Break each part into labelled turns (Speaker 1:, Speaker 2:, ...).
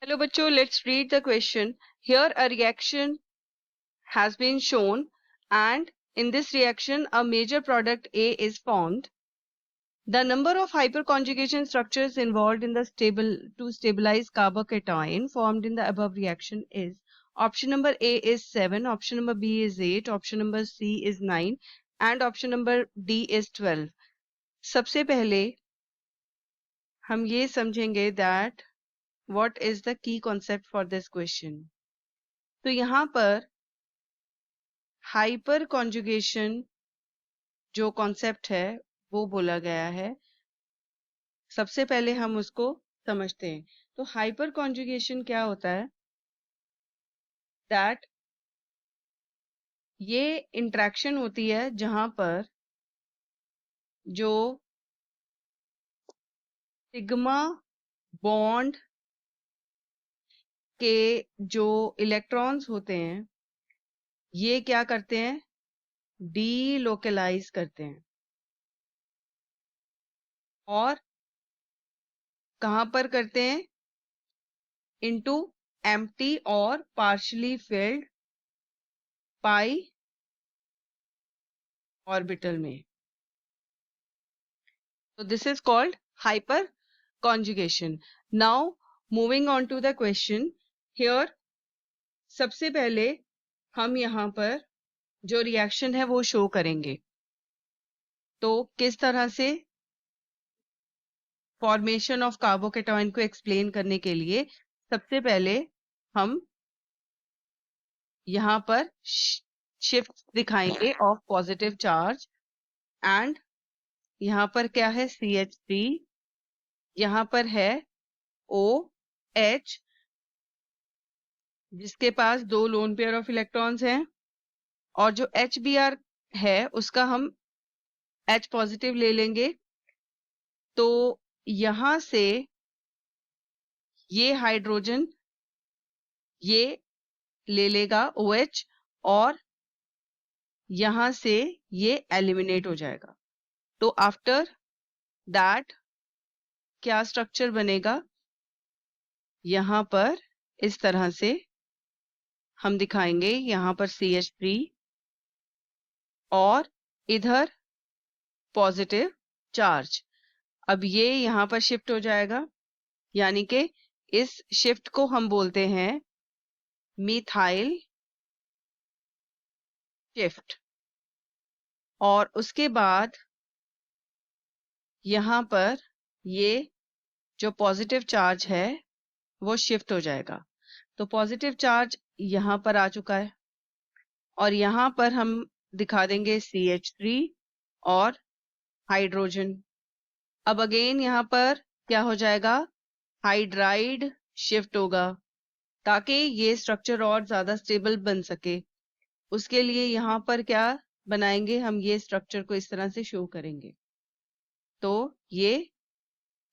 Speaker 1: Hello, bachcho. Let's read the question. Here, a reaction has been shown, and in this reaction, a major product A is formed. The number of hyperconjugation structures involved in the to stabilize carbocation formed in the above reaction is option number A is 7, option number B is 8, option number C is 9, and option number D is 12. सबसे पहले हम ये समझेंगे that what is the key concept for this question. तो यहाँ पर hyper conjugation जो concept है वो बोला गया है। सबसे पहले हम उसको समझते हैं। तो हाइपर कॉन्जुगेशन क्या होता है? दैट ये इंटरेक्शन होती है जहां पर जो सिग्मा बॉन्ड के जो इलेक्ट्रॉन्स होते हैं ये क्या करते हैं? डीलोकलाइज करते हैं। और कहां पर करते हैं? इनटू एम्प्टी और पार्शियली फिल्ड पाई ऑर्बिटल में। So this is called hyperconjugation. Now moving on to the question. Here सबसे पहले हम यहाँ पर जो रिएक्शन है वो शो करेंगे। तो किस तरह से? फॉर्मेशन ऑफ कार्बोकेटाइन को एक्सप्लेन करने के लिए सबसे पहले हम यहाँ पर शिफ्ट दिखाएंगे ऑफ पॉजिटिव चार्ज। एंड यहाँ पर क्या है? CH3, यहाँ पर है OH जिसके पास 2 लोन पेयर ऑफ इलेक्ट्रॉन्स हैं, और जो HBr है उसका हम H पॉजिटिव ले लेंगे। तो यहां से ये हाइड्रोजन ये ले लेगा OH, और यहां से ये एलिमिनेट हो जाएगा। तो आफ्टर दैट क्या स्ट्रक्चर बनेगा? यहां पर इस तरह से हम दिखाएंगे, यहां पर CH3 और इधर पॉजिटिव चार्ज। अब ये यहां पर शिफ्ट हो जाएगा, यानी कि इस शिफ्ट को हम बोलते हैं मिथाइल शिफ्ट। और उसके बाद यहां पर ये जो पॉजिटिव चार्ज है वो शिफ्ट हो जाएगा। तो पॉजिटिव चार्ज यहां पर आ चुका है, और यहां पर हम दिखा देंगे CH3 और हाइड्रोजन। अब अगेन यहां पर क्या हो जाएगा? हाइड्राइड शिफ्ट होगा, ताकि ये स्ट्रक्चर और ज्यादा स्टेबल बन सके। उसके लिए यहां पर क्या बनाएंगे? हम ये स्ट्रक्चर को इस तरह से शो करेंगे। तो ये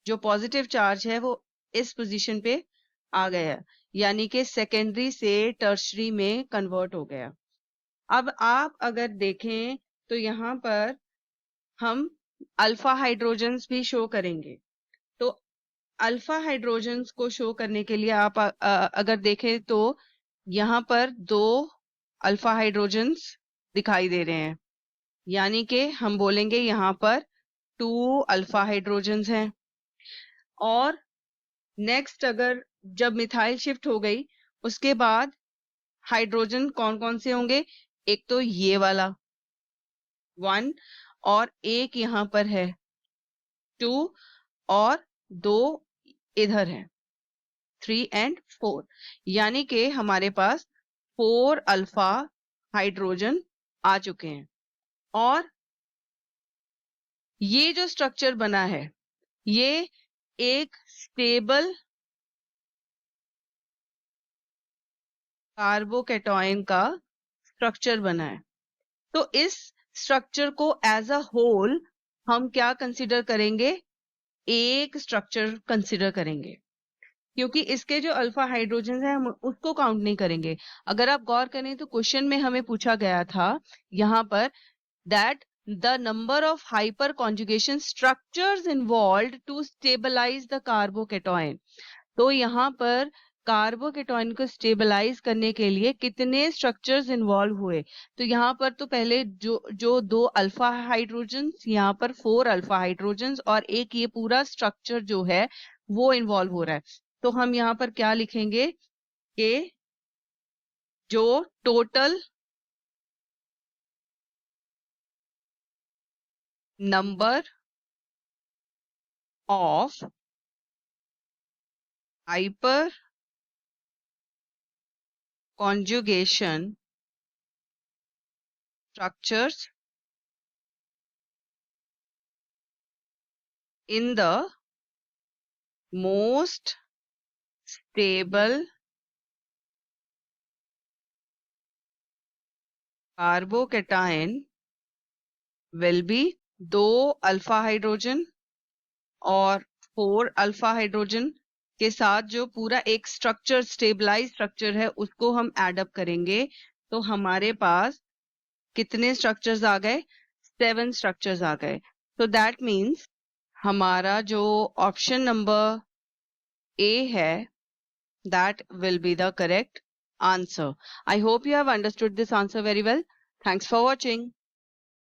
Speaker 1: जो पॉजिटिव चार्ज है वो इस पोजीशन पे आ गया, यानी कि सेकेंडरी से टर्शरी में कन्वर्ट हो गया। अब आप अगर देखें तो यहाँ पर हम अल्फा हाइड्रोजन्स भी शो करेंगे। तो अल्फा हाइड्रोजन्स को शो करने के लिए आप अगर देखें तो यहाँ पर 2 अल्फा हाइड्रोजन्स दिखाई दे रहे हैं, यानी कि हम बोलेंगे यहाँ पर 2 अल्फा हाइड्रोजन्स हैं। और नेक्स्ट अगर जब मिथाइल शिफ्ट हो गई उसके बाद हाइड्रोजन कौन कौन से होंगे? एक तो ये वाला 1, और एक यहाँ पर है 2, और 2 इधर है 3 एंड 4, यानी कि हमारे पास 4 अल्फा हाइड्रोजन आ चुके हैं। और ये जो स्ट्रक्चर बना है ये एक स्टेबल कार्बोकेटाइन का स्ट्रक्चर बना है। तो इस स्ट्रक्चर को एज अ होल हम क्या कंसीडर करेंगे? एक स्ट्रक्चर कंसीडर करेंगे, क्योंकि इसके जो अल्फा हाइड्रोजन है हम उसको काउंट नहीं करेंगे। अगर आप गौर करें तो क्वेश्चन में हमें पूछा गया था यहाँ पर that the number of hyperconjugation structures involved to stabilise the carbocation. तो यहाँ पर कार्बोकेटॉन को स्टेबलाइज करने के लिए कितने स्ट्रक्चर्स इन्वॉल्व हुए। तो यहाँ पर तो पहले जो 2 अल्फा हाइड्रोजन्स, यहाँ पर 4 अल्फा हाइड्रोजन्स और एक ये पूरा स्ट्रक्चर जो है वो इन्वॉल्व हो रहा है। तो हम यहाँ पर क्या लिखेंगे कि जो total number of hyper conjugation structures in the most stable carbocation will be 2 alpha hydrogen और 4 अल्फा हाइड्रोजन के साथ जो पूरा एक स्ट्रक्चर स्टेबलाइज स्ट्रक्चर है उसको हम एड अप करेंगे। तो हमारे पास कितने स्ट्रक्चर्स आ गए? 7 स्ट्रक्चर्स आ गए। तो दैट मीन्स हमारा जो ऑप्शन नंबर ए है that will be the correct answer. I hope you have understood this answer very well. Thanks for watching.